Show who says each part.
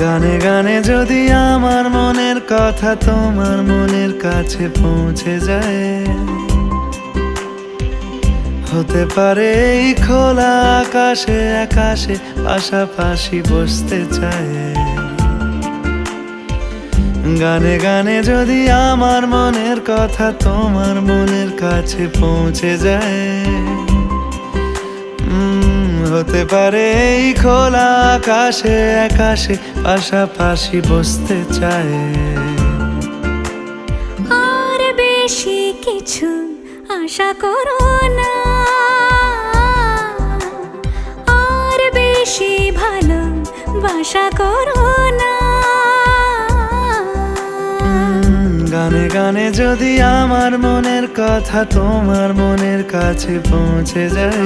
Speaker 1: গানে গানে যদি আমার মনের কথা তোমার মনের কাছে পৌঁছে যায়, হতে পারে এই খোলা আকাশে আকাশে পাশাপাশি বসতে চায়। গানে গানে যদি আমার মনের কথা তোমার মনের কাছে পৌঁছে যায়, হতে পারে এই খোলা আকাশে আকাশে পাশাপাশি বসতে চায়।
Speaker 2: আর বেশি কিছু আশা করো না, আর বেশি ভালোবাসা করো না।
Speaker 1: গানে গানে যদি আমার মনের কথা তোমার মনের কাছে পৌঁছে যায়,